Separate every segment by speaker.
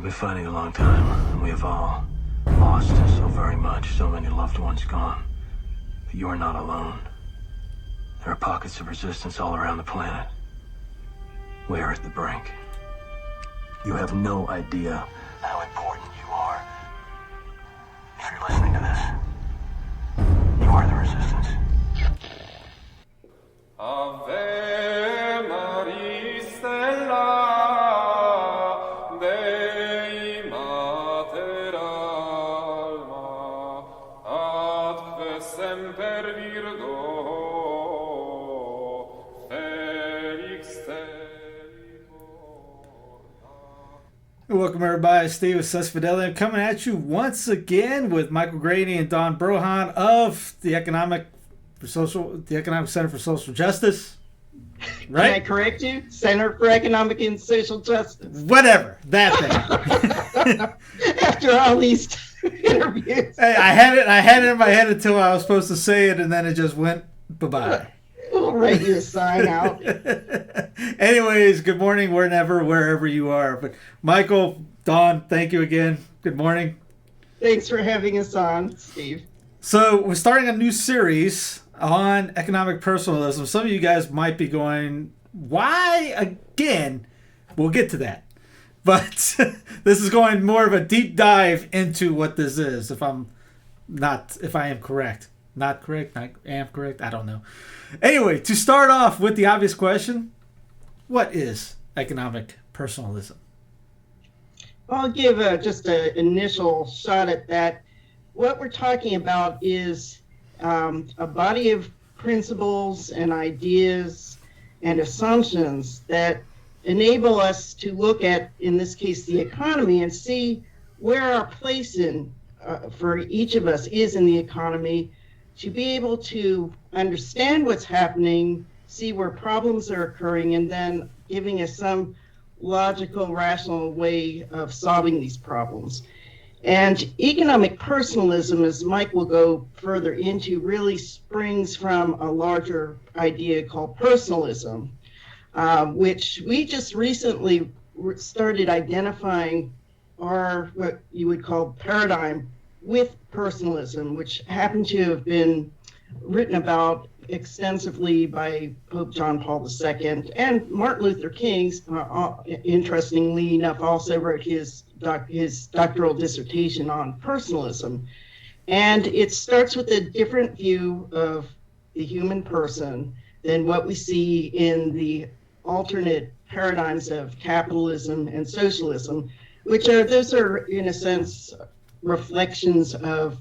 Speaker 1: been fighting a long time, and we have all lost so very much, so many loved ones gone. But you are not alone. There are pockets of resistance all around the planet. We are at the brink. You have no idea how important you are. If you're listening to this, you are the resistance.
Speaker 2: Ave Maria Stella, Dei Mater Alma, ad semper Virgo, Felix
Speaker 3: Welcome everybody, Steve with Sus Fidelity. I'm coming at you once again with Michael Greaney and Don Brohawn of the Economic Center for Social Justice. Right?
Speaker 4: Can I correct you? Center for Economic and Social Justice.
Speaker 3: Whatever, that thing.
Speaker 4: After all these interviews.
Speaker 3: Hey, I had it in my head until I was supposed to say it, and then it just went bye-bye.
Speaker 4: We'll write you a sign out.
Speaker 3: Anyways, good morning, wherever you are. But Michael, Don, thank you again. Good morning.
Speaker 4: Thanks for having us on, Steve.
Speaker 3: So we're starting a new series on economic personalism. Some of you guys might be going, why again? We'll get to that. But this is going more of a deep dive into what this is, if I am correct. Not correct, I am correct, I don't know. Anyway, to start off with the obvious question, what is economic personalism?
Speaker 4: I'll give just an initial shot at that. What we're talking about is a body of principles and ideas and assumptions that enable us to look at, in this case, the economy and see where our place for each of us is in the economy, to be able to understand what's happening, see where problems are occurring, and then giving us some logical, rational way of solving these problems. And economic personalism, as Mike will go further into, really springs from a larger idea called personalism, which we just recently started identifying our, what you would call, paradigm with personalism, which happened to have been written about extensively by Pope John Paul II, and Martin Luther King, interestingly enough, also wrote his doctoral dissertation on personalism. And it starts with a different view of the human person than what we see in the alternate paradigms of capitalism and socialism, those are in a sense reflections of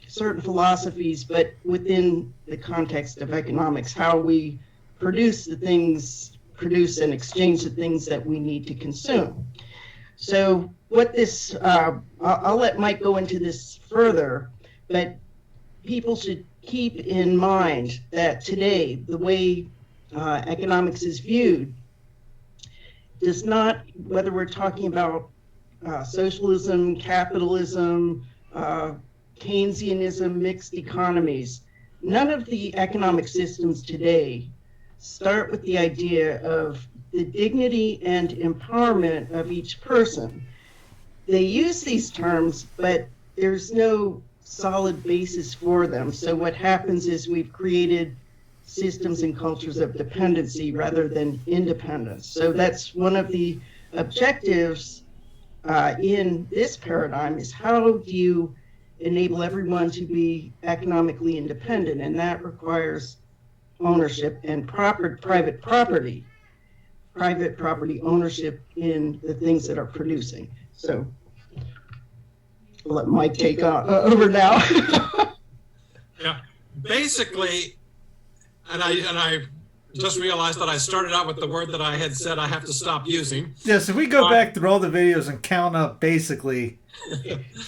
Speaker 4: certain philosophies, but within the context of economics, how we produce and exchange the things that we need to consume. So what this, I'll let Mike go into this further, but people should keep in mind that today, the way economics is viewed does not, whether we're talking about socialism, capitalism, Keynesianism, mixed economies, none of the economic systems today start with the idea of the dignity and empowerment of each person. They use these terms, but there's no solid basis for them. So what happens is we've created systems and cultures of dependency rather than independence. So that's one of the objectives in this paradigm, is how do you enable everyone to be economically independent, and that requires ownership and private property ownership in the things that are producing. So I'll let Mike take over now.
Speaker 5: Yeah, basically, and I just realized that I started out with the word that I had said I have to stop using.
Speaker 3: Yes, if we go back through all the videos and count up, basically,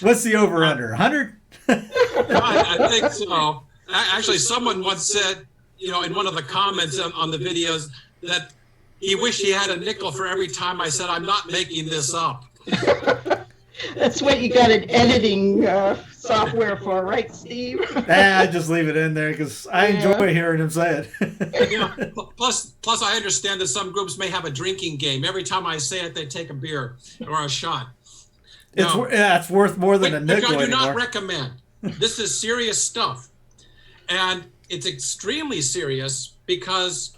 Speaker 3: what's the over-under, 100?
Speaker 5: I think so. Actually, someone once said, in one of the comments on the videos, that he wished he had a nickel for every time I said, I'm not making this up.
Speaker 4: That's what you got an editing software for, right, Steve?
Speaker 3: I just leave it in there because I enjoy hearing him say it.
Speaker 5: Yeah. Plus, I understand that some groups may have a drinking game. Every time I say it, they take a beer or a shot.
Speaker 3: It's worth more than a nickel
Speaker 5: I do
Speaker 3: anymore.
Speaker 5: not recommend. This is serious stuff. And it's extremely serious because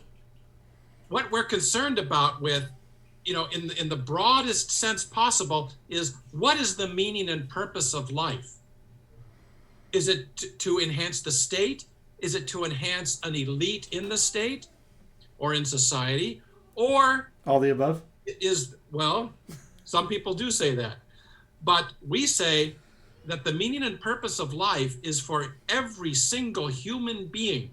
Speaker 5: what we're concerned about with, in the broadest sense possible, is what is the meaning and purpose of life? Is it to enhance the state? Is it to enhance an elite in the state or in society? Or
Speaker 3: all the above?
Speaker 5: Well, some people do say that. But we say that the meaning and purpose of life is for every single human being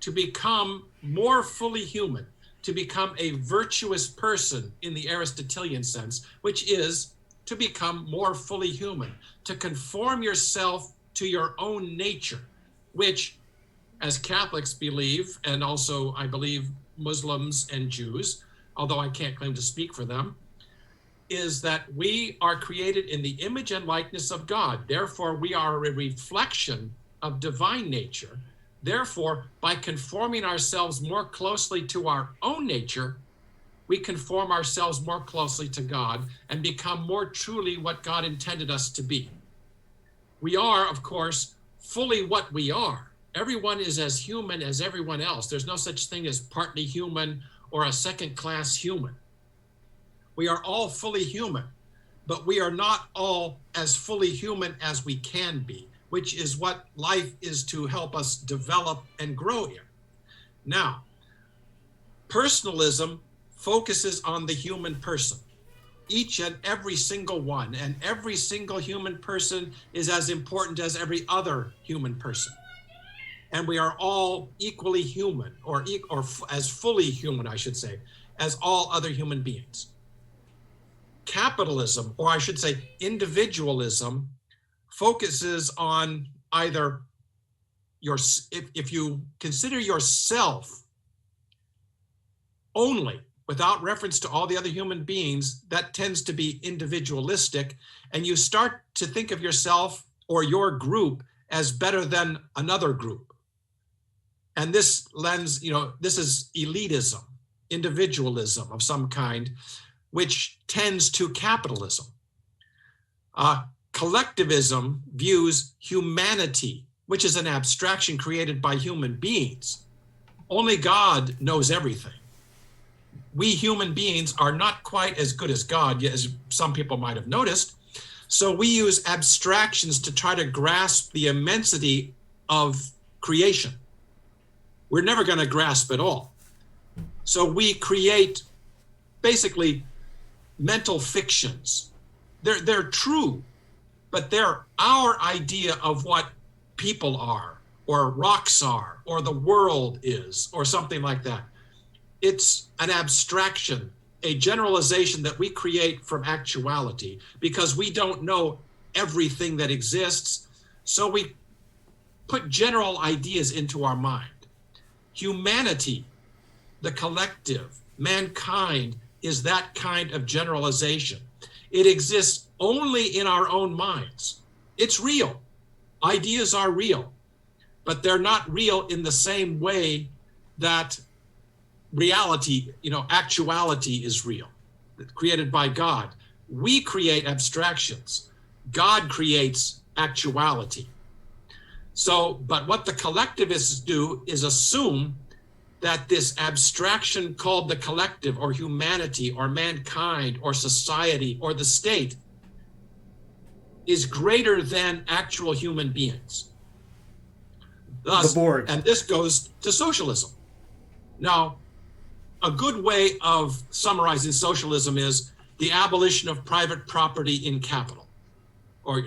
Speaker 5: to become more fully human, to become a virtuous person in the Aristotelian sense, which is to become more fully human, to conform yourself to your own nature, which, as Catholics believe, and also I believe Muslims and Jews, although I can't claim to speak for them, is that we are created in the image and likeness of God. Therefore, we are a reflection of divine nature. Therefore, by conforming ourselves more closely to our own nature, we conform ourselves more closely to God and become more truly what God intended us to be. We are, of course, fully what we are. Everyone is as human as everyone else. There's no such thing as partly human or a second-class human. We are all fully human, but we are not all as fully human as we can be, which is what life is to help us develop and grow in. Now, personalism focuses on the human person, each and every single one, and every single human person is as important as every other human person. And we are all equally human, or as fully human, I should say, as all other human beings. Capitalism, or I should say individualism, focuses on either if you consider yourself only without reference to all the other human beings, that tends to be individualistic, and you start to think of yourself or your group as better than another group. And this lends, this is elitism, individualism of some kind, which tends to capitalism. Collectivism views humanity, which is an abstraction created by human beings. Only God knows everything. We human beings are not quite as good as God, as some people might have noticed. So we use abstractions to try to grasp the immensity of creation. We're never going to grasp it all. So we create basically mental fictions. They're true, but they're our idea of what people are, or rocks are, or the world is, or something like that. It's an abstraction, a generalization that we create from actuality because we don't know everything that exists. So we put general ideas into our mind. Humanity, the collective, mankind, is that kind of generalization. It exists only in our own minds. It's real. Ideas are real, but they're not real in the same way that reality, actuality is real, created by God. We create abstractions. God creates actuality. So, but what the collectivists do is assume that this abstraction called the collective or humanity or mankind or society or the state is greater than actual human beings. Thus,
Speaker 3: The Borg.
Speaker 5: and this goes to socialism. Now, a good way of summarizing socialism is the abolition of private property in capital, or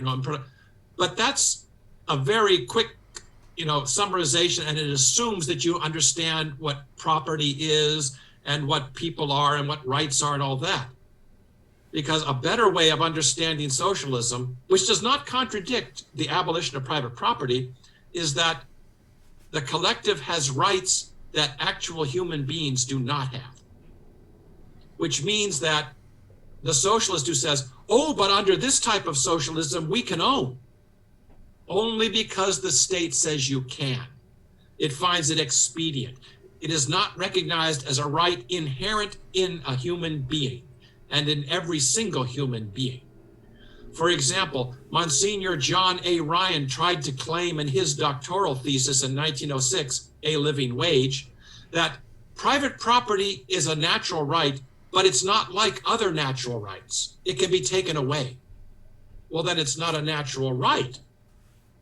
Speaker 5: but that's a very quick summarization, and it assumes that you understand what property is and what people are and what rights are and all that. Because a better way of understanding socialism, which does not contradict the abolition of private property, is that the collective has rights that actual human beings do not have. Which means that the socialist who says, oh, but under this type of socialism, we can own. Only because the state says you can. It finds it expedient. It is not recognized as a right inherent in a human being and in every single human being. For example, Monsignor John A. Ryan tried to claim in his doctoral thesis in 1906, A Living Wage, that private property is a natural right, but it's not like other natural rights. It can be taken away. Well, then it's not a natural right.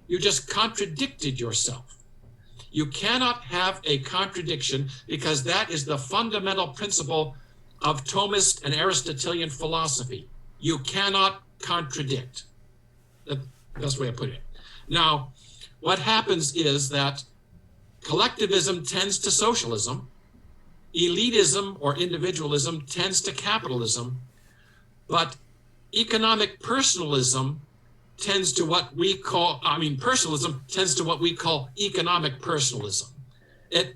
Speaker 5: You just contradicted yourself. You cannot have a contradiction because that is the fundamental principle of Thomist and Aristotelian philosophy. You cannot contradict. That's the best way to put it. Now, what happens is that collectivism tends to socialism, elitism or individualism tends to capitalism, but economic personalism tends to what we call, personalism tends to what we call economic personalism. It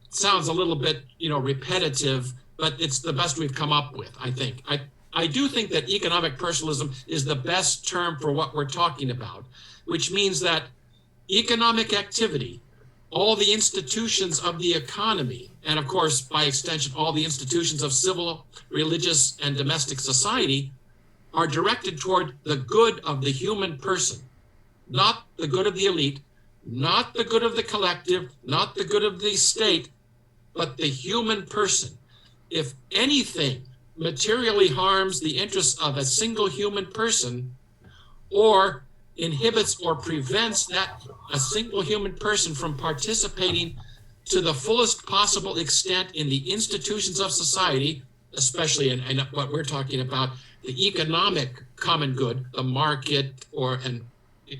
Speaker 5: sounds a little bit, repetitive, but it's the best we've come up with, I think. I do think that economic personalism is the best term for what we're talking about, which means that economic activity, all the institutions of the economy, and of course, by extension, all the institutions of civil, religious, and domestic society are directed toward the good of the human person, not the good of the elite, not the good of the collective, not the good of the state, but the human person. If anything materially harms the interests of a single human person or inhibits or prevents a single human person from participating to the fullest possible extent in the institutions of society, especially in what we're talking about, the economic common good, the market or an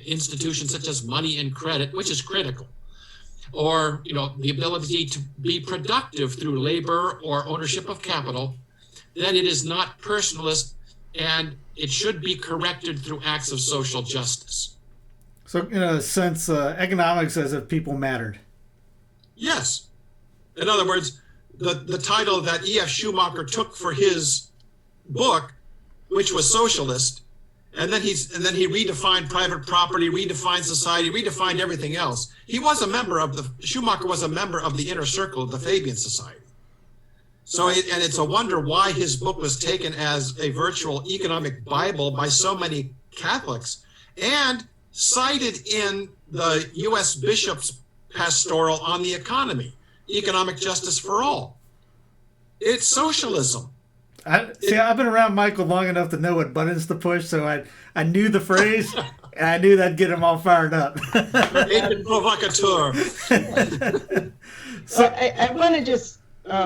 Speaker 5: institution such as money and credit, which is critical, or the ability to be productive through labor or ownership of capital, then it is not personalist and it should be corrected through acts of social justice.
Speaker 3: So, in a sense, economics as if people mattered.
Speaker 5: Yes. In other words, the title that E.F. Schumacher took for his book, which was socialist, and then he redefined private property, redefined society, redefined everything else. Schumacher was a member of the inner circle of the Fabian Society. So, and it's a wonder why his book was taken as a virtual economic Bible by so many Catholics and cited in the U.S. Bishop's pastoral on the economy, economic justice for all. It's socialism.
Speaker 3: I've been around Michael long enough to know what buttons to push, so I knew the phrase, and I knew that'd get him all fired up.
Speaker 5: Agent provocateur.
Speaker 4: So I want to just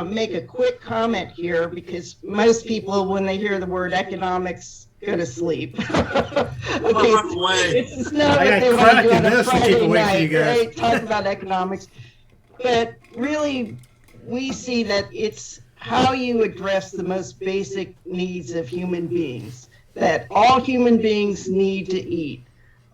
Speaker 4: make a quick comment here, because most people, when they hear the word economics, go to sleep. It's not what they want to do on a Friday night, right? Talk about economics. But really, we see that it's how you address the most basic needs of human beings, that all human beings need to eat.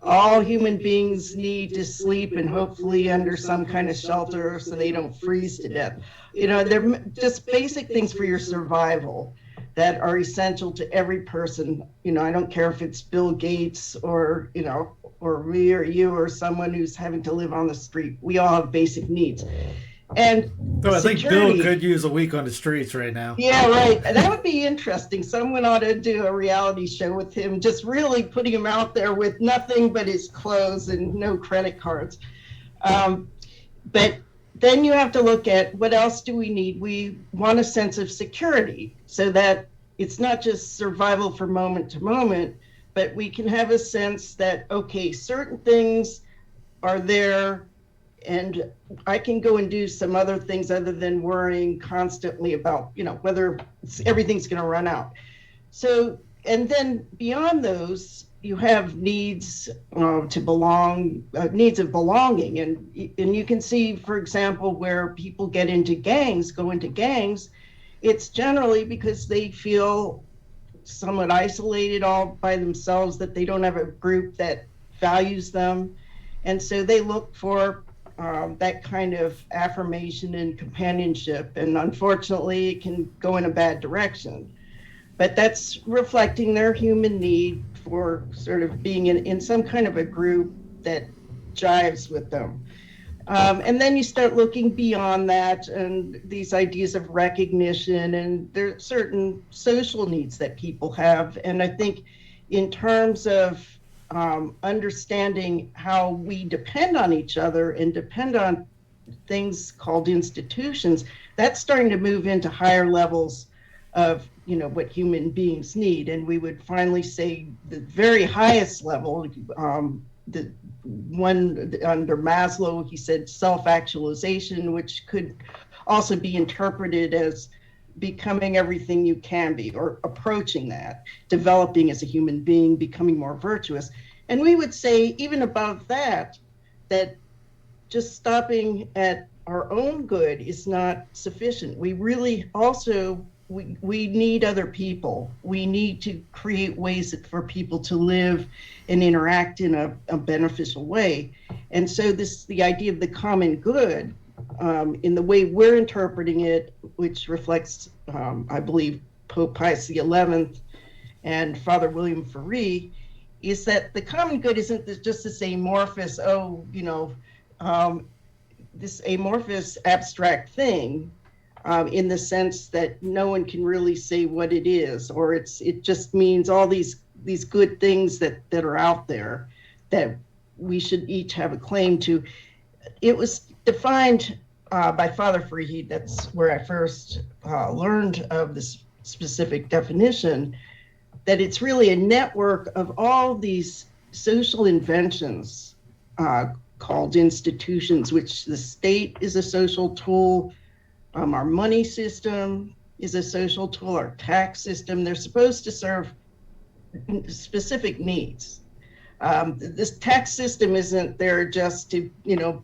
Speaker 4: All human beings need to sleep and hopefully under some kind of shelter so they don't freeze to death. They're just basic things for your survival that are essential to every person. I don't care if it's Bill Gates or me or you or someone who's having to live on the street. We all have basic needs. And
Speaker 3: I think Bill could use a week on the streets right now.
Speaker 4: Yeah, right. That would be interesting. Someone ought to do a reality show with him, just really putting him out there with nothing but his clothes and no credit cards. But then you have to look at what else do we need? We want a sense of security so that it's not just survival from moment to moment, but we can have a sense that, okay, certain things are there and I can go and do some other things other than worrying constantly about, whether everything's going to run out. So, and then beyond those, you have needs to belong, needs of belonging. And you can see, for example, where people go into gangs, it's generally because they feel somewhat isolated all by themselves, that they don't have a group that values them. And so they look for that kind of affirmation and companionship, and unfortunately it can go in a bad direction. but that's reflecting their human need for sort of being in some kind of a group that jives with them. And then you start looking beyond that and these ideas of recognition, and there are certain social needs that people have. And I think in terms of understanding how we depend on each other and depend on things called institutions, that's starting to move into higher levels of what human beings need. And we would finally say the very highest level, the one under Maslow, he said self-actualization, which could also be interpreted as becoming everything you can be, or approaching that, developing as a human being, becoming more virtuous. And we would say even above that, that just stopping at our own good is not sufficient. We really also, we need other people. We need to create ways for people to live and interact in a beneficial way. And so the idea of the common good, in the way we're interpreting it, which reflects, I believe, Pope Pius XI and Father William Ferry, is that the common good isn't just this amorphous, this amorphous abstract thing, in the sense that no one can really say what it is, or it just means all these good things that are out there that we should each have a claim to. It was defined by Father Freeheed. That's where I first learned of this specific definition, that it's really a network of all these social inventions called institutions, which the state is a social tool, our money system is a social tool, our tax system. They're supposed to serve specific needs. This tax system isn't there just to,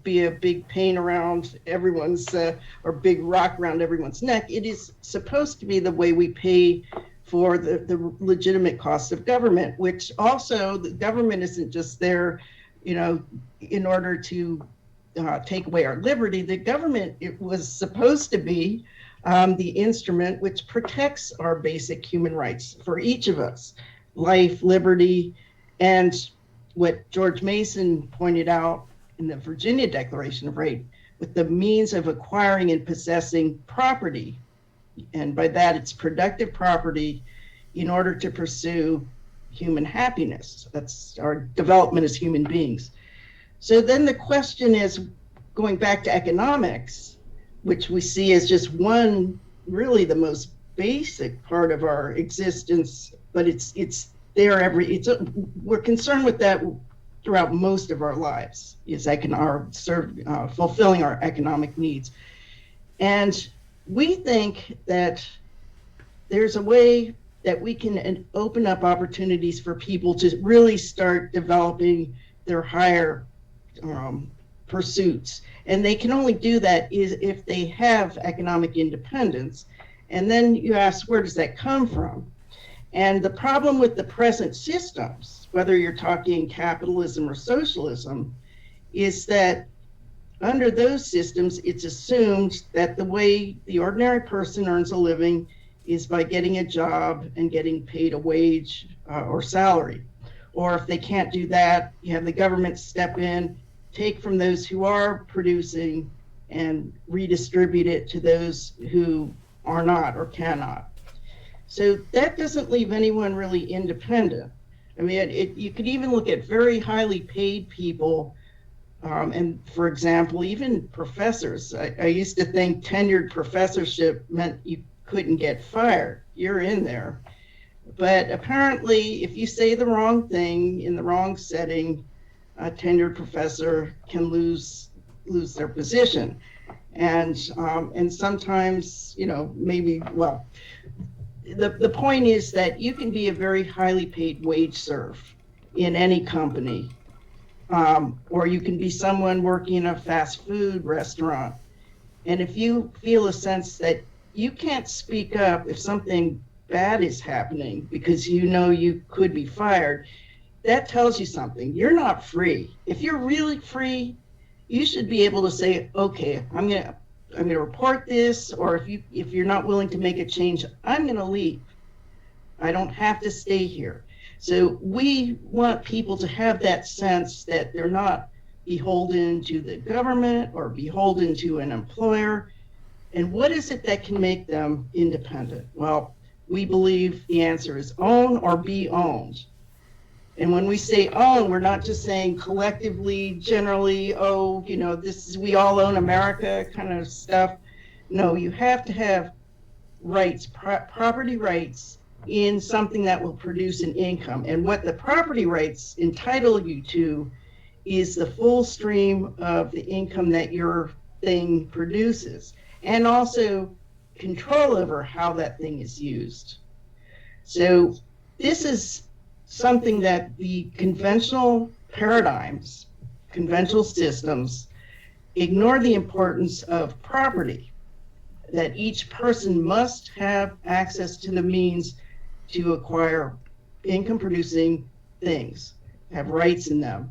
Speaker 4: be a big pain around everyone's, or big rock around everyone's neck. It is supposed to be the way we pay for the legitimate costs of government, which also the government isn't just there, in order to take away our liberty. The government, it was supposed to be the instrument which protects our basic human rights for each of us, life, liberty, and what George Mason pointed out in the Virginia Declaration of Right, with the means of acquiring and possessing property. And by that, it's productive property in order to pursue human happiness. That's our development as human beings. So then the question is, going back to economics, which we see as just one, really the most basic part of our existence, but it's there we're concerned with that throughout most of our lives, is fulfilling our economic needs. And we think that there's a way that we can open up opportunities for people to really start developing their higher pursuits. And they can only do that if they have economic independence. And then you ask, where does that come from? And the problem with the present systems, whether you're talking capitalism or socialism, is that under those systems, it's assumed that the way the ordinary person earns a living is by getting a job and getting paid a wage or salary. Or if they can't do that, you have the government step in, take from those who are producing and redistribute it to those who are not or cannot. So that doesn't leave anyone really independent. I mean, you could even look at very highly paid people, and for example, even professors. I used to think tenured professorship meant you couldn't get fired. You're in there. But apparently, if you say the wrong thing in the wrong setting, a tenured professor can lose their position. And sometimes, the point is that you can be a very highly paid wage serf in any company, or you can be someone working in a fast food restaurant. And if you feel a sense that you can't speak up if something bad is happening because you could be fired, that tells you something. You're not free. If you're really free, you should be able to say, okay, I'm gonna report this, or if you're not willing to make a change, I'm gonna leave. I don't have to stay here. So we want people to have that sense that they're not beholden to the government or beholden to an employer. And what is it that can make them independent? Well, we believe the answer is own or be owned. And when we say own, we're not just saying collectively, generally, oh, you know, this is, we all own America kind of stuff. No, you have to have rights, property rights in something that will produce an income. And what the property rights entitle you to is the full stream of the income that your thing produces, and also control over how that thing is used. So this is something that the conventional paradigms, conventional systems, ignore the importance of property, that each person must have access to the means to acquire income producing things, have rights in them.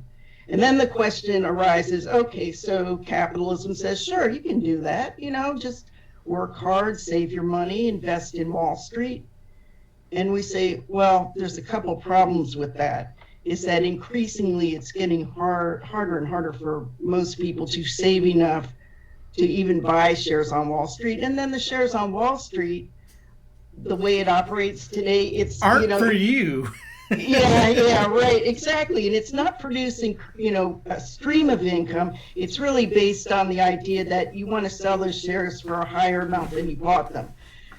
Speaker 4: And then the question arises, okay, so capitalism says, sure, you can do that, you know, just work hard, save your money, invest in Wall Street. And we say, well, there's a couple problems with that, is that increasingly it's getting harder and harder for most people to save enough to even buy shares on Wall Street. And then the shares on Wall Street, the way it operates today, it's
Speaker 3: Art
Speaker 4: you know,
Speaker 3: for you.
Speaker 4: yeah, right, exactly. And it's not producing, you know, a stream of income. It's really based on the idea that you want to sell those shares for a higher amount than you bought them.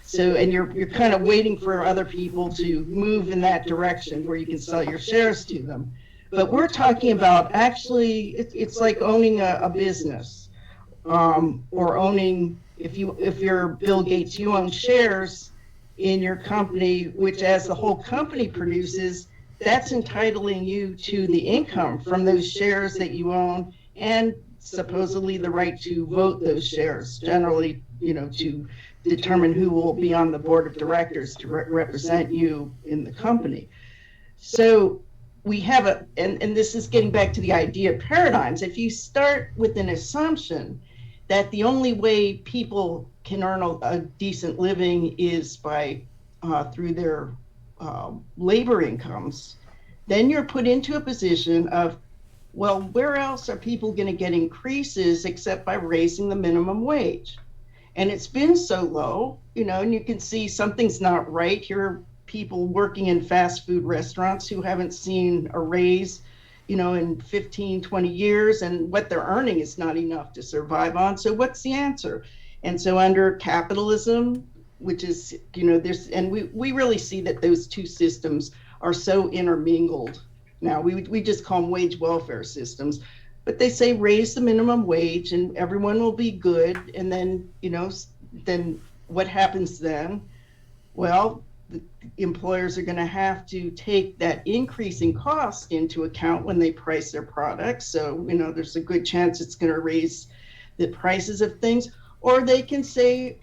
Speaker 4: So, and you're kind of waiting for other people to move in that direction where you can sell your shares to them. But we're talking about actually, it's like owning a business, or owning, if you're Bill Gates, you own shares in your company, which as the whole company produces, that's entitling you to the income from those shares that you own, and supposedly the right to vote those shares, generally, you know, to determine who will be on the board of directors to represent you in the company. So we have and this is getting back to the idea of paradigms. If you start with an assumption that the only way people can earn a decent living is by through their labor incomes, then you're put into a position of, well, where else are people going to get increases except by raising the minimum wage? And it's been so low, you know, and you can see something's not right. Here are people working in fast food restaurants who haven't seen a raise, you know, in 15, 20 years, and what they're earning is not enough to survive on. So what's the answer? And so under capitalism, which is, you know, there's, and we really see that those two systems are so intermingled. Now we just call them wage welfare systems, but they say raise the minimum wage and everyone will be good. And then, you know, then what happens then? Well, the employers are going to have to take that increase in cost into account when they price their products. So, you know, there's a good chance it's going to raise the prices of things. Or they can say,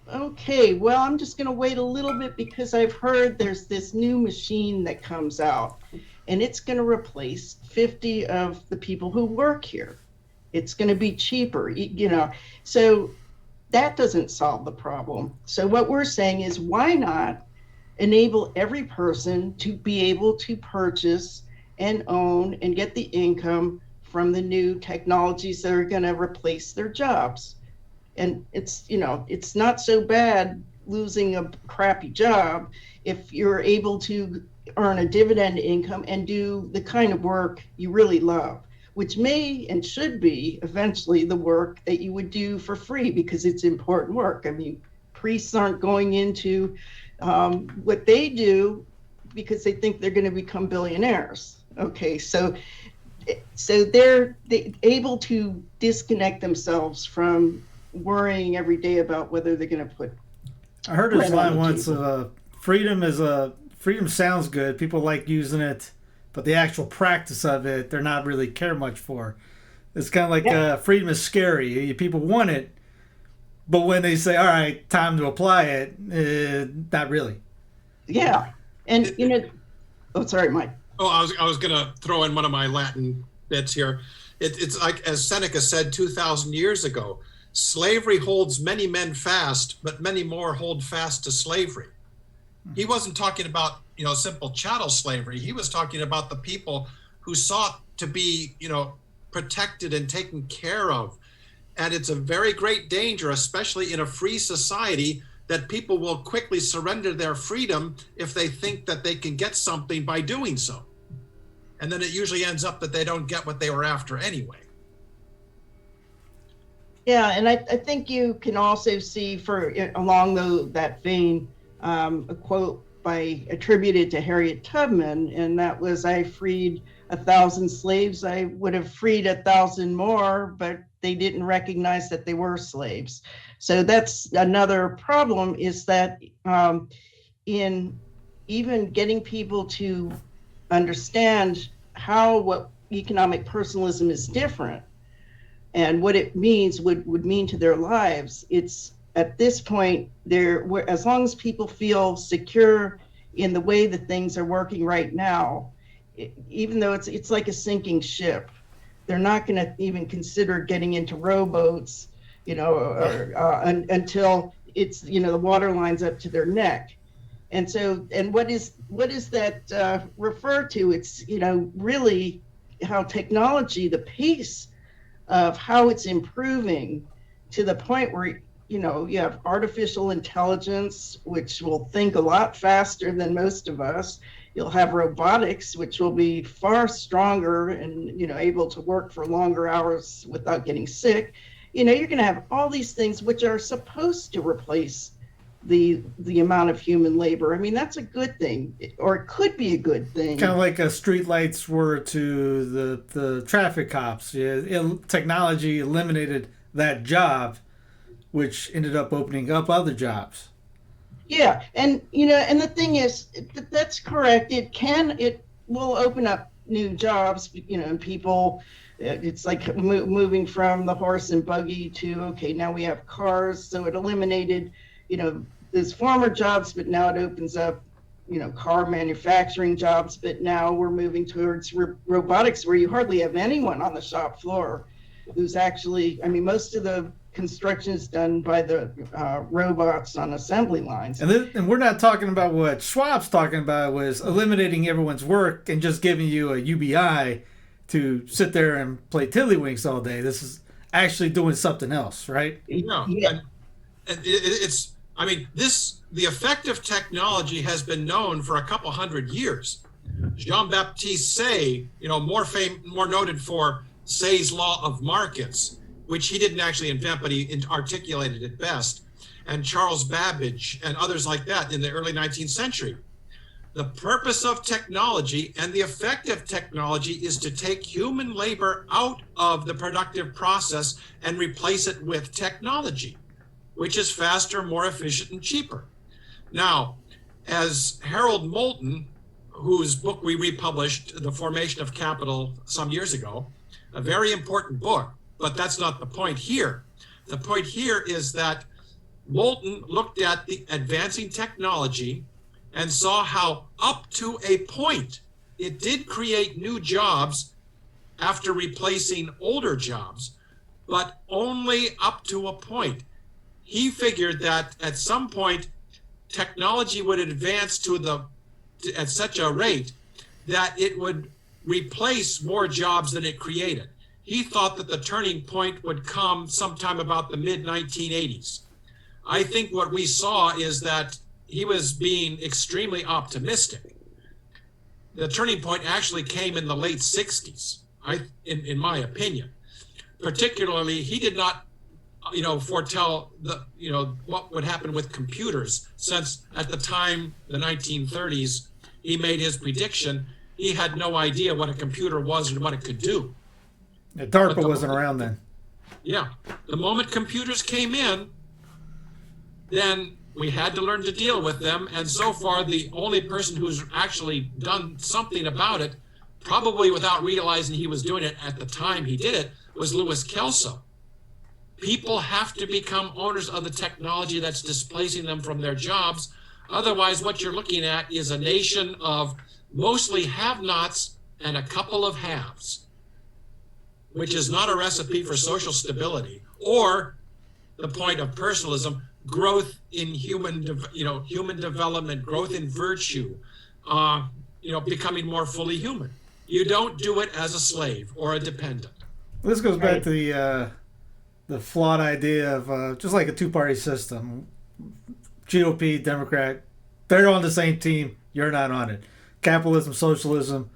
Speaker 4: okay, well, I'm just going to wait a little bit because I've heard there's this new machine that comes out and it's going to replace 50 of the people who work here. It's going to be cheaper, you know. So that doesn't solve the problem. So what we're saying is, why not enable every person to be able to purchase and own and get the income from the new technologies that are going to replace their jobs? And it's, you know, it's not so bad losing a crappy job if you're able to earn a dividend income and do the kind of work you really love, which may and should be eventually the work that you would do for free because it's important work. I mean, priests aren't going into what they do because they think they're going to become billionaires. Okay, so they're able to disconnect themselves from worrying every day about whether they're going to put.
Speaker 3: I heard this line once: freedom sounds good. People like using it, but the actual practice of it, they're not really care much for. It's kind of like freedom is scary. People want it, but when they say, "All right, time to apply it," not really.
Speaker 4: Yeah, and you know, oh, sorry, Mike.
Speaker 5: Oh, I was going to throw in one of my Latin bits here. It's like, as Seneca said 2,000 years ago, slavery holds many men fast, but many more hold fast to slavery. He wasn't talking about, simple chattel slavery. He was talking about the people who sought to be, protected and taken care of. And it's a very great danger, especially in a free society, that people will quickly surrender their freedom if they think that they can get something by doing so. And then it usually ends up that they don't get what they were after anyway.
Speaker 4: Yeah, and I think you can also see along that vein, a quote attributed to Harriet Tubman, and that was, "I freed 1,000 slaves. I would have freed 1,000 more, but they didn't recognize that they were slaves." So that's another problem, is that in even getting people to understand what economic personalism is different and what it would mean to their lives, it's at this point, as long as people feel secure in the way that things are working right now, even though it's like a sinking ship, they're not going to even consider getting into rowboats, until it's, the water lines up to their neck. And so, and what is that refer to? It's, really how technology, the pace of how it's improving to the point where, you have artificial intelligence, which will think a lot faster than most of us. You'll have robotics, which will be far stronger and, able to work for longer hours without getting sick. You're going to have all these things which are supposed to replace the amount of human labor. I mean, that's a good thing, or it could be a good thing.
Speaker 3: Kind of like street lights were to the traffic cops. Technology eliminated that job, which ended up opening up other jobs.
Speaker 4: Yeah, and and the thing is, that's correct. It will open up new jobs, and people. It's like moving from the horse and buggy to, okay, now we have cars. So it eliminated, those former jobs, but now it opens up, car manufacturing jobs. But now we're moving towards robotics, where you hardly have anyone on the shop floor who's actually, most of the construction is done by the robots on assembly lines.
Speaker 3: And we're not talking about what Schwab's talking about, was eliminating everyone's work and just giving you a UBI to sit there and play tiddlywinks all day. This is actually doing something else, right?
Speaker 5: Yeah. And the effect of technology has been known for a couple hundred years. Jean-Baptiste Say, more noted for Say's law of markets, which he didn't actually invent, but he articulated it best, and Charles Babbage and others like that in the early 19th century. The purpose of technology and the effect of technology is to take human labor out of the productive process and replace it with technology, which is faster, more efficient, and cheaper. Now, as Harold Moulton, whose book we republished, The Formation of Capital, some years ago, a very important book, but that's not the point here. The point here is that Moulton looked at the advancing technology and saw how up to a point it did create new jobs after replacing older jobs, but only up to a point. He figured that at some point technology would advance at such a rate that it would replace more jobs than it created. He thought that the turning point would come sometime about the mid-1980s. I think what we saw is that he was being extremely optimistic. The turning point actually came in the late 60s, in my opinion. Particularly, he did not, foretell what would happen with computers, since at the time, the 1930s, he made his prediction. He had no idea what a computer was and what it could do.
Speaker 3: Yeah, DARPA wasn't around then.
Speaker 5: Yeah. The moment computers came in, then we had to learn to deal with them. And so far, the only person who's actually done something about it, probably without realizing he was doing it at the time he did it, was Louis Kelso. People have to become owners of the technology that's displacing them from their jobs. Otherwise, what you're looking at is a nation of mostly have-nots and a couple of haves, which is not a recipe for social stability or the point of personalism, growth in human development, growth in virtue, becoming more fully human. You don't do it as a slave or a dependent.
Speaker 3: This goes back to the flawed idea of just like a two-party system. GOP, Democrat, they're on the same team. You're not on it. Capitalism, socialism,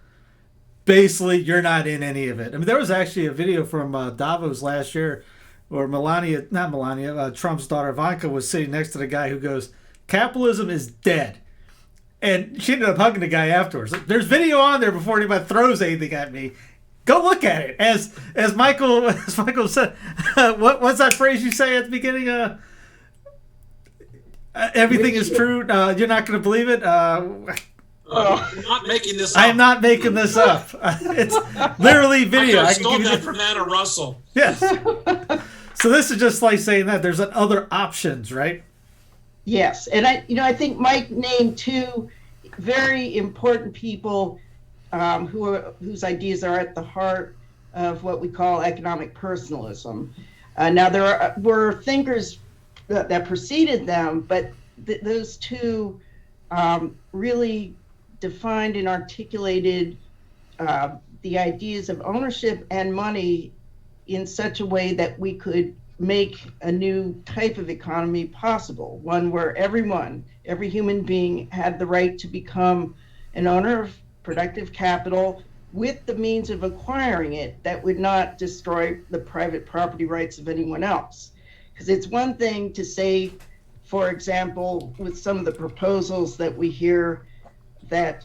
Speaker 3: basically, you're not in any of it. I mean, there was actually a video from Davos last year where Trump's daughter Ivanka was sitting next to the guy who goes, capitalism is dead. And she ended up hugging the guy afterwards. There's video on there before anybody throws anything at me. Go look at it. As Michael said, what's that phrase you say at the beginning? Everything is true. You're not going to believe it.
Speaker 5: I'm not making this up.
Speaker 3: I'm not making this up. It's literally video.
Speaker 5: I stole that from Anna Russell.
Speaker 3: Yes. So this is just like saying that there's other options, right?
Speaker 4: Yes, and I think Mike named two very important people whose ideas are at the heart of what we call economic personalism. Now there were thinkers that preceded them, but those two really defined and articulated the ideas of ownership and money in such a way that we could make a new type of economy possible, one where every human being had the right to become an owner of productive capital with the means of acquiring it that would not destroy the private property rights of anyone else. Because it's one thing to say, for example, with some of the proposals that we hear that,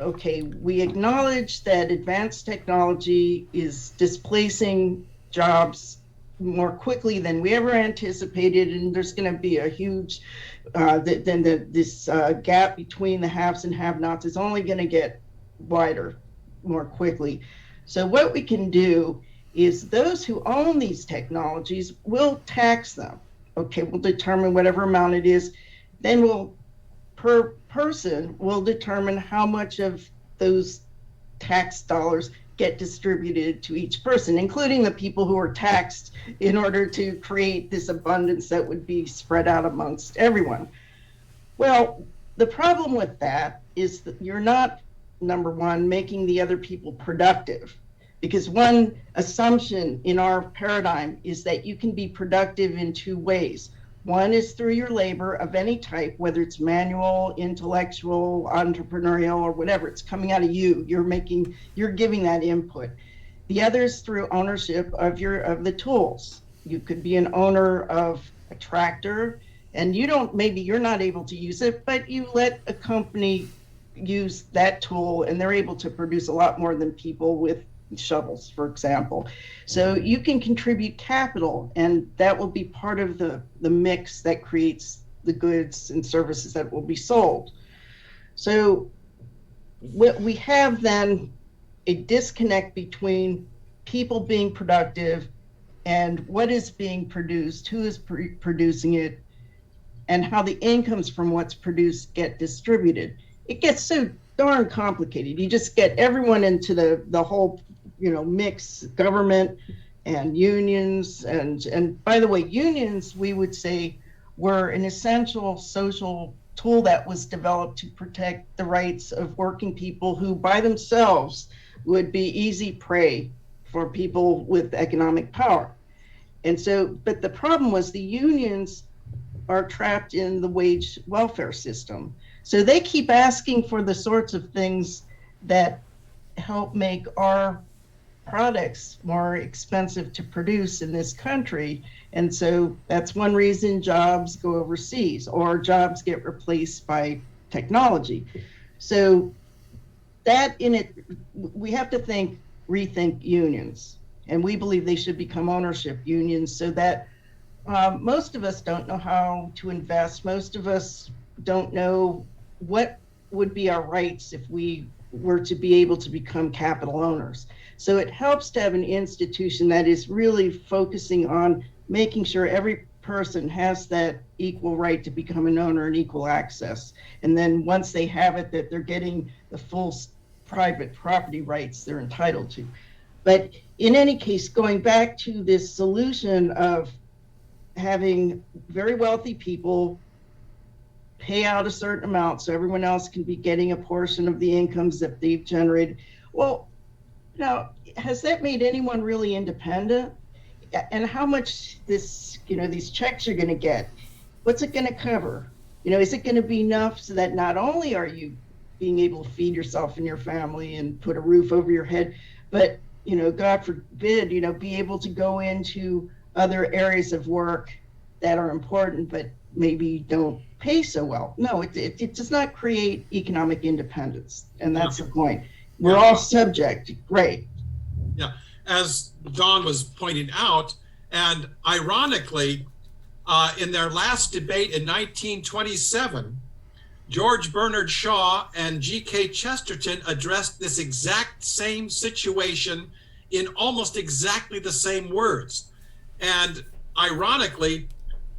Speaker 4: okay, we acknowledge that advanced technology is displacing jobs more quickly than we ever anticipated, and there's going to be a huge this gap between the haves and have-nots is only going to get wider more quickly. So what we can do is those who own these technologies will tax them. Okay, we'll determine whatever amount it is, then per person will determine how much of those tax dollars get distributed to each person, including the people who are taxed, in order to create this abundance that would be spread out amongst everyone. Well, the problem with that is that you're not, number one, making the other people productive, because one assumption in our paradigm is that you can be productive in two ways. One is through your labor of any type, whether it's manual, intellectual, entrepreneurial, or whatever. It's coming out of you. You're giving that input. The other is through ownership of the tools. You could be an owner of a tractor, and maybe you're not able to use it, but you let a company use that tool, and they're able to produce a lot more than people with shovels, for example. So you can contribute capital, and that will be part of the mix that creates the goods and services that will be sold. So what we have then a disconnect between people being productive and what is being produced, who is producing it, and how the incomes from what's produced get distributed. It gets so darn complicated. You just get everyone into the whole mix, government and unions. And by the way, unions, we would say, were an essential social tool that was developed to protect the rights of working people who by themselves would be easy prey for people with economic power. And so, but the problem was the unions are trapped in the wage welfare system. So they keep asking for the sorts of things that help make our products more expensive to produce in this country. And so that's one reason jobs go overseas or jobs get replaced by technology. So that in it, we have to rethink unions. And we believe they should become ownership unions so that most of us don't know how to invest. Most of us don't know what would be our rights if we were to be able to become capital owners. So it helps to have an institution that is really focusing on making sure every person has that equal right to become an owner and equal access. And then once they have it, that they're getting the full private property rights they're entitled to. But in any case, going back to this solution of having very wealthy people pay out a certain amount so everyone else can be getting a portion of the incomes that they've generated. Well, now, has that made anyone really independent? And how much these checks you're going to get, what's it going to cover? Is it going to be enough so that not only are you being able to feed yourself and your family and put a roof over your head, but, God forbid, be able to go into other areas of work that are important, but maybe don't pay so well. No, it does not create economic independence. And that's the point. We're all subject. Great.
Speaker 5: Yeah. As Don was pointing out, and ironically, in their last debate in 1927, George Bernard Shaw and G.K. Chesterton addressed this exact same situation in almost exactly the same words. And ironically,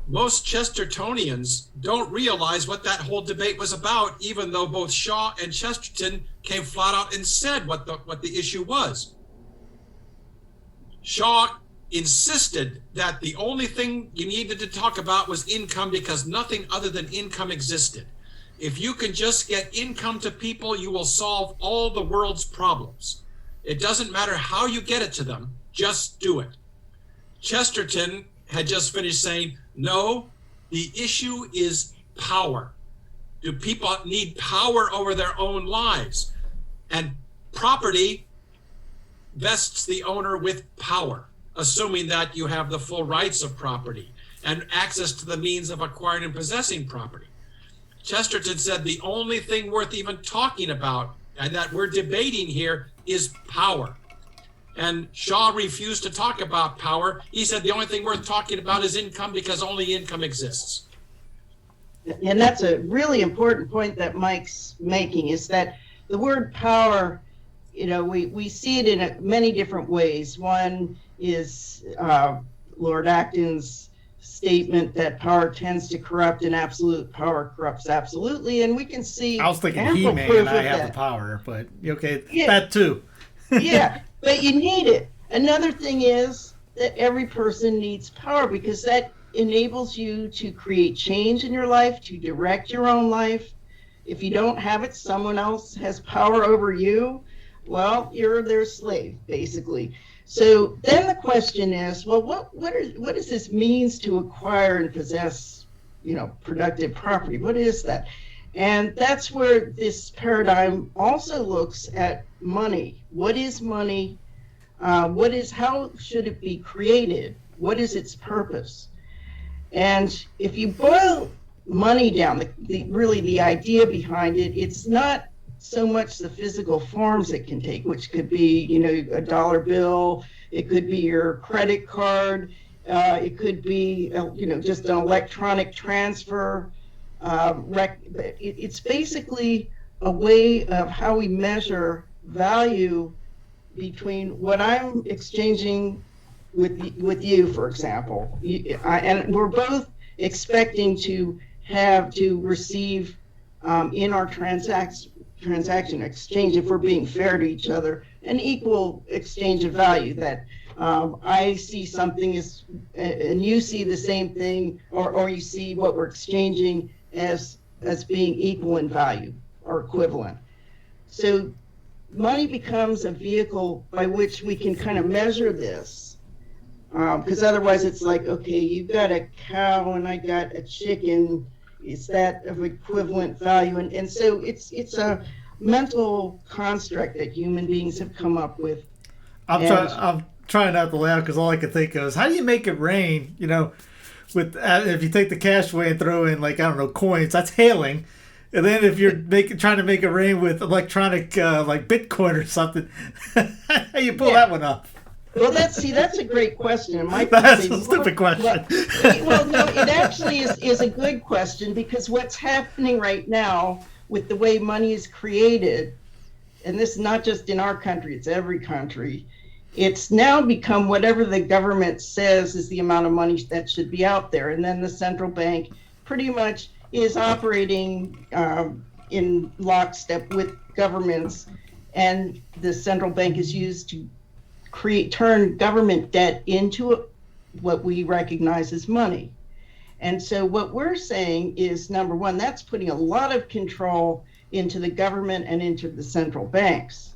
Speaker 5: most Chestertonians don't realize what that whole debate was about, even though both Shaw and Chesterton came flat out and said what the issue was. Shaw insisted that the only thing you needed to talk about was income because nothing other than income existed. If you can just get income to people, you will solve all the world's problems. It doesn't matter how you get it to them, just do it. Chesterton had just finished saying, no, the issue is power. Do people need power over their own lives? And property vests the owner with power, assuming that you have the full rights of property and access to the means of acquiring and possessing property. Chesterton said the only thing worth even talking about and that we're debating here is power. And Shaw refused to talk about power. He said the only thing worth talking about is income because only income exists.
Speaker 4: And that's a really important point that Mike's making, is that the word power, we see it in many different ways. One is Lord Acton's statement that power tends to corrupt and absolute power corrupts absolutely. And we can see
Speaker 3: I was thinking
Speaker 4: ample
Speaker 3: He-Man
Speaker 4: proof
Speaker 3: and I
Speaker 4: of
Speaker 3: have
Speaker 4: that.
Speaker 3: the power, but okay,
Speaker 4: Yeah.
Speaker 3: that too.
Speaker 4: Yeah, but you need it. Another thing is that every person needs power because that enables you to create change in your life, to direct your own life. If you don't have it, someone else has power over you. Well, you're their slave, basically. So then the question is, well, what does this means to acquire and possess, productive property? What is that? And that's where this paradigm also looks at money. What is money? How should it be created? What is its purpose? And if you boil money down, the idea behind it, it's not so much the physical forms it can take, which could be, a dollar bill, it could be your credit card, it could be, just an electronic transfer. It's basically a way of how we measure value between what I'm exchanging with you, for example, and we're both expecting to receive in our transaction exchange, if we're being fair to each other, an equal exchange of value, that I see something and you see the same thing, or you see what we're exchanging as being equal in value or equivalent. So money becomes a vehicle by which we can kind of measure this, because otherwise it's like, okay, you've got a cow and I got a chicken, is that of equivalent value? And so it's a mental construct that human beings have come up with.
Speaker 3: I'm trying not to laugh because all I can think of is, how do you make it rain? With if you take the cash away and throw in, coins, that's hailing. And then if you're trying to make it rain with electronic like Bitcoin or something, how you pull that one off?
Speaker 4: Well, that's a great question. And Mike,
Speaker 3: that's a stupid question.
Speaker 4: Well, no, it actually is a good question, because what's happening right now with the way money is created, and this is not just in our country, it's every country, it's now become whatever the government says is the amount of money that should be out there. And then the central bank pretty much is operating in lockstep with governments, and the central bank is used to turn government debt into what we recognize as money. And so what we're saying is, number one, that's putting a lot of control into the government and into the central banks.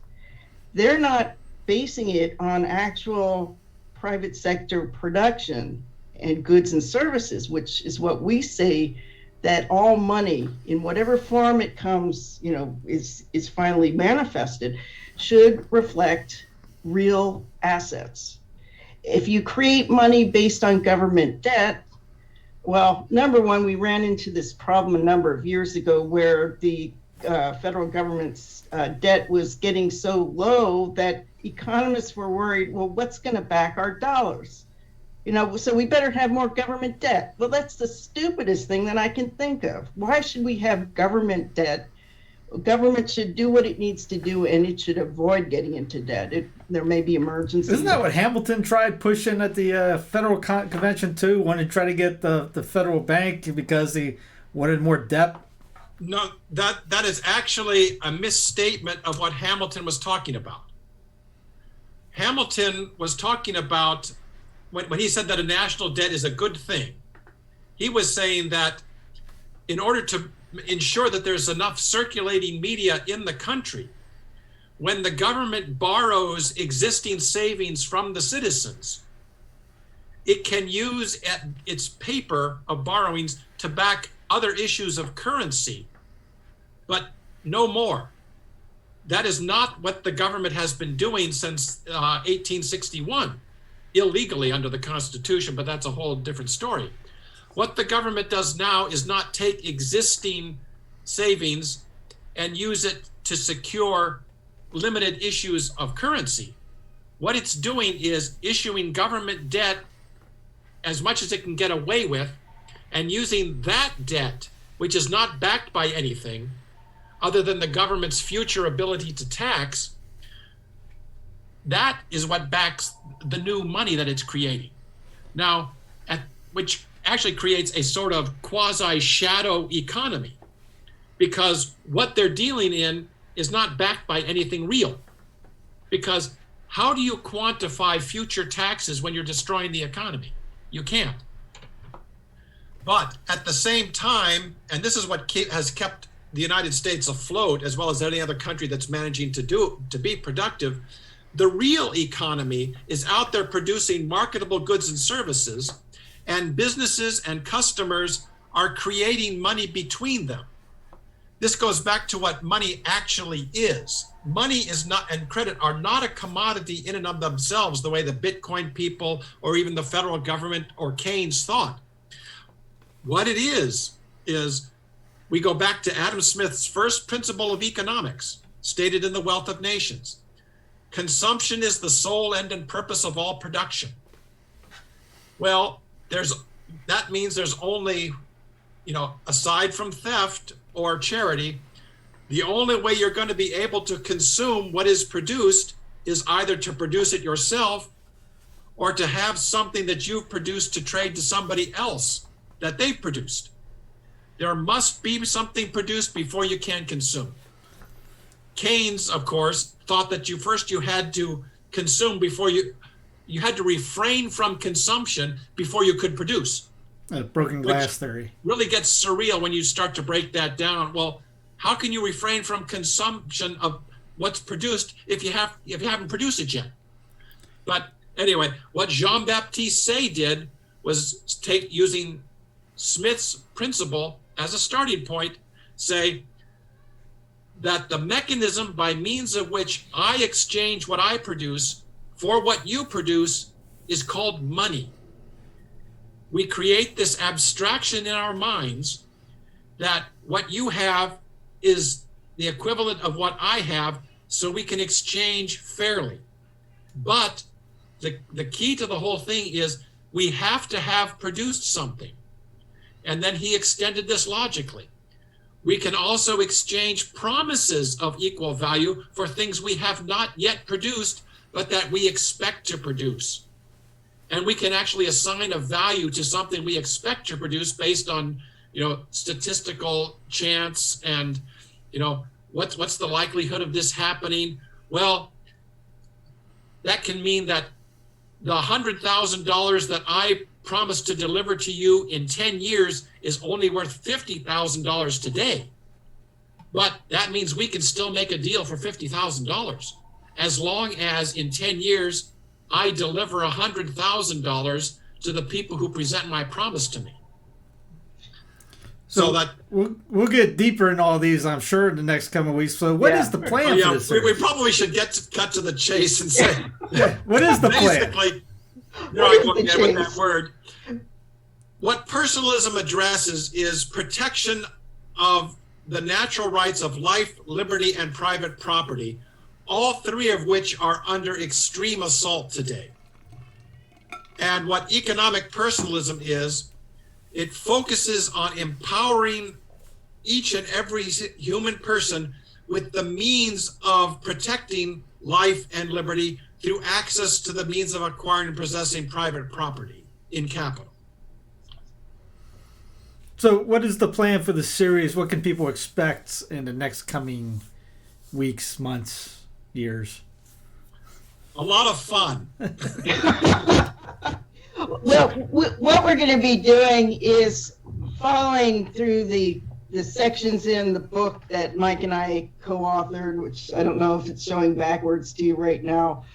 Speaker 4: They're not basing it on actual private sector production and goods and services, which is what we say, that all money, in whatever form it comes, is finally manifested, should reflect real assets. If you create money based on government debt, well, number one, we ran into this problem a number of years ago where the federal government's debt was getting so low that economists were worried, well, what's going to back our dollars? So we better have more government debt. Well, that's the stupidest thing that I can think of. Why should we have government debt? Government should do what it needs to do, and it should avoid getting into debt. There may be emergencies.
Speaker 3: Isn't that what Hamilton tried pushing at the federal convention too? Wanted to try to get the federal bank because he wanted more debt.
Speaker 5: No, that is actually a misstatement of what Hamilton was talking about. Hamilton was talking about, when he said that a national debt is a good thing, he was saying that in order to ensure that there's enough circulating media in the country, when the government borrows existing savings from the citizens, it can use its paper of borrowings to back other issues of currency, but no more. That is not what the government has been doing since 1861, illegally under the Constitution, but that's a whole different story. What the government does now is not take existing savings and use it to secure limited issues of currency. What it's doing is issuing government debt as much as it can get away with, and using that debt, which is not backed by anything other than the government's future ability to tax, that is what backs the new money that it's creating. Now, which actually creates a sort of quasi-shadow economy, because what they're dealing in is not backed by anything real. Because how do you quantify future taxes when you're destroying the economy? You can't. But at the same time, and this is what has kept the United States afloat, as well as any other country that's managing to be productive, the real economy is out there producing marketable goods and services, and businesses and customers are creating money between them. This goes back to what money actually is. Money is not, and credit are not a commodity in and of themselves, the way the Bitcoin people or even the federal government or Keynes thought. What it is we go back to Adam Smith's first principle of economics, stated in The Wealth of Nations. Consumption is the sole end and purpose of all production. Well, that means there's only, aside from theft or charity, the only way you're going to be able to consume what is produced is either to produce it yourself or to have something that you've produced to trade to somebody else that they've produced. There must be something produced before you can consume. Keynes, of course, thought that you had to consume before you had to refrain from consumption before you could produce.
Speaker 3: Broken glass theory.
Speaker 5: Really gets surreal when you start to break that down. Well, how can you refrain from consumption of what's produced if you haven't produced it yet? But anyway, what Jean-Baptiste Say did was using Smith's principle as a starting point, say that the mechanism by means of which I exchange what I produce for what you produce is called money. We create this abstraction in our minds that what you have is the equivalent of what I have, so we can exchange fairly. But the key to the whole thing is we have to have produced something. And then he extended this logically. We can also exchange promises of equal value for things we have not yet produced, but that we expect to produce. And we can actually assign a value to something we expect to produce based on, statistical chance and, what's the likelihood of this happening? Well, that can mean that the $100,000 that I promised to deliver to you in 10 years is only worth $50,000 today. But that means we can still make a deal for $50,000 as long as in 10 years I deliver $100,000 to the people who present my promise to me.
Speaker 3: So
Speaker 5: that
Speaker 3: we'll get deeper in all these, I'm sure, in the next coming weeks. So what is the plan for this?
Speaker 5: We probably should cut to the chase and say,
Speaker 3: what is the plan?
Speaker 5: Basically, there I go again with that word. What personalism addresses is protection of the natural rights of life, liberty, and private property, all three of which are under extreme assault today. And what economic personalism is, it focuses on empowering each and every human person with the means of protecting life and liberty through access to the means of acquiring and possessing private property in capital.
Speaker 3: So what is the plan for the series? What can people expect in the next coming weeks, months, years?
Speaker 5: A lot of fun.
Speaker 4: Well, what we're going to be doing is following through the sections in the book that Mike and I co-authored, which I don't know if it's showing backwards to you right now.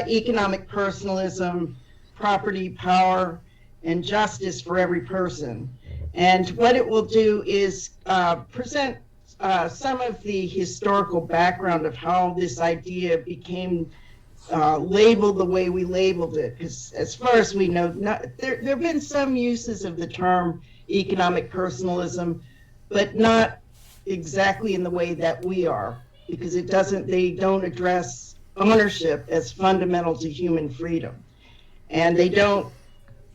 Speaker 4: Economic personalism, property, power, and justice for every person. And what it will do is present some of the historical background of how this idea became labeled the way we labeled it. Because as far as we know, there have been some uses of the term economic personalism, but not exactly in the way that we are, because they don't address ownership as fundamental to human freedom. And they don't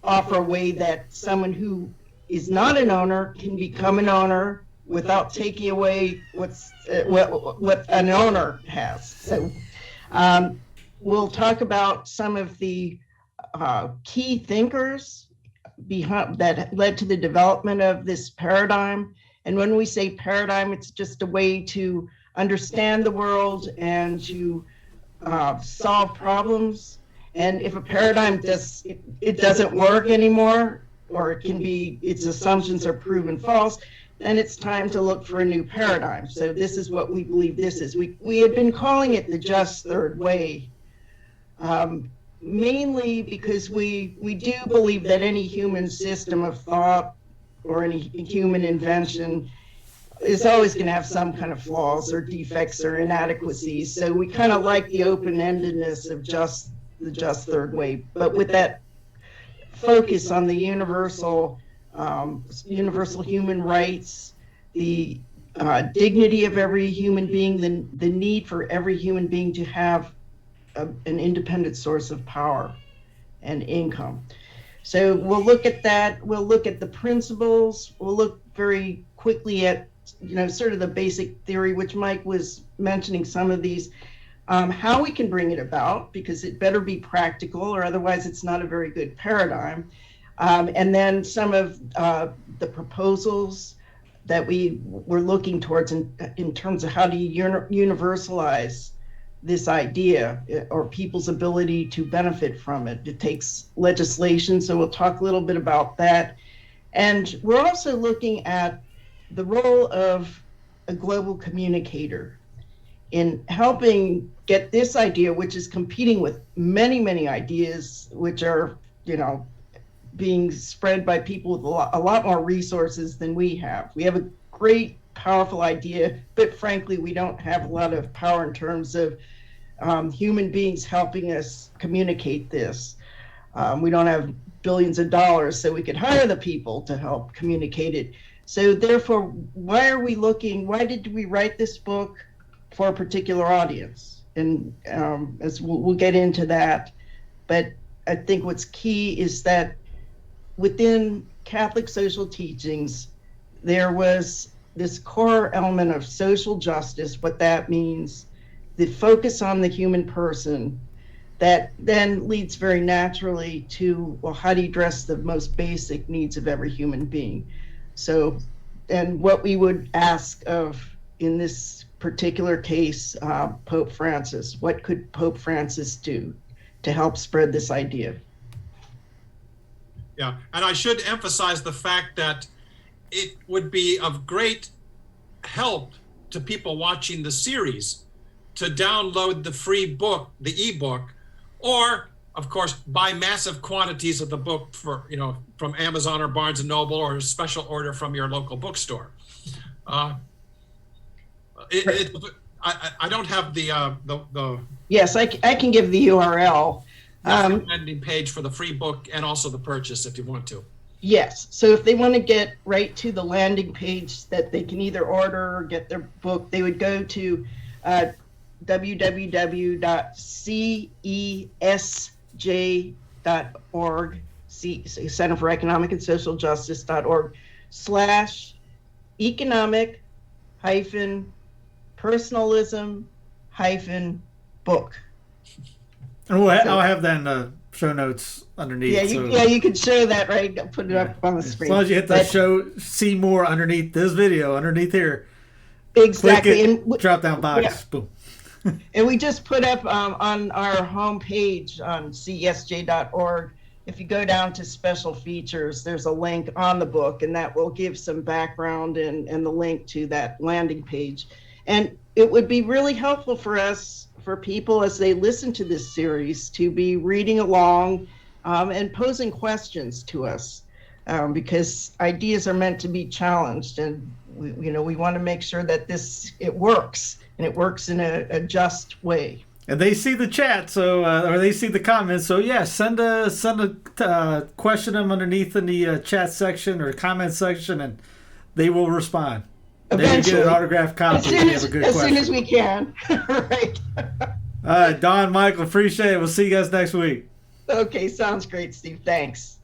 Speaker 4: offer a way that someone who is not an owner can become an owner without taking away what an owner has. So we'll talk about some of the key thinkers that led to the development of this paradigm. And when we say paradigm, it's just a way to understand the world and to solve problems. And if a paradigm doesn't work anymore, or its assumptions are proven false, then it's time to look for a new paradigm. So this is what we believe this is. We had been calling it the just third way, mainly because we do believe that any human system of thought or any human invention is always going to have some kind of flaws or defects or inadequacies. So we kind of like the open-endedness of the just third way, but with that focus on the universal human rights, the dignity of every human being, the need for every human being to have an independent source of power and income. So we'll look at that. We'll look at the principles. We'll look very quickly at sort of the basic theory, which Mike was mentioning some of these. How we can bring it about, because it better be practical, or otherwise it's not a very good paradigm. And then some of the proposals that we're looking towards in terms of how to universalize this idea or people's ability to benefit from it. It takes legislation, so we'll talk a little bit about that. And we're also looking at the role of a global communicator in helping get this idea, which is competing with many, many ideas, which are, being spread by people with a lot more resources than we have. We have a great, powerful idea, but frankly, we don't have a lot of power in terms of human beings helping us communicate this. We don't have billions of dollars, so we could hire the people to help communicate it. So therefore, why did we write this book for a particular audience? And as we'll get into that, but I think what's key is that within Catholic social teachings, there was this core element of social justice, what that means, the focus on the human person, that then leads very naturally to, well, how do you address the most basic needs of every human being? So, and what we would ask of, in this particular case, Pope Francis, what could Pope Francis do? to help spread this idea.
Speaker 5: Yeah, and I should emphasize the fact that it would be of great help to people watching the series to download the free book, the ebook, or of course buy massive quantities of the book for, from Amazon or Barnes and Noble, or a special order from your local bookstore. I don't have the
Speaker 4: Yes, I can give the URL.
Speaker 5: landing page for the free book and also the purchase if you want to.
Speaker 4: Yes. So if they want to get right to the landing page that they can either order or get their book, they would go to www.cesj.org, Center for Economic and Social Justice.org /economic-personalism-book.
Speaker 3: I'll have that in the show notes underneath.
Speaker 4: Yeah, you could show that, right? Put it up on the screen.
Speaker 3: As long as you hit the see more underneath this video, underneath here.
Speaker 4: Exactly.
Speaker 3: Click it, drop down box.
Speaker 4: Yeah.
Speaker 3: Boom.
Speaker 4: And we just put up on our homepage on cesj.org, if you go down to special features, there's a link on the book, and that will give some background and the link to that landing page. And it would be really helpful for us, for people as they listen to this series, to be reading along and posing questions to us, because ideas are meant to be challenged, and we want to make sure that it works, and it works in a just way.
Speaker 3: And they see the chat, so or they see the comments. So yeah, send a question them underneath in the chat section or comment section, and they will respond. They get an autographed copy.
Speaker 4: As soon as we can. Right.
Speaker 3: All right, Don, Michael, appreciate it. We'll see you guys next week.
Speaker 4: Okay, sounds great, Steve. Thanks.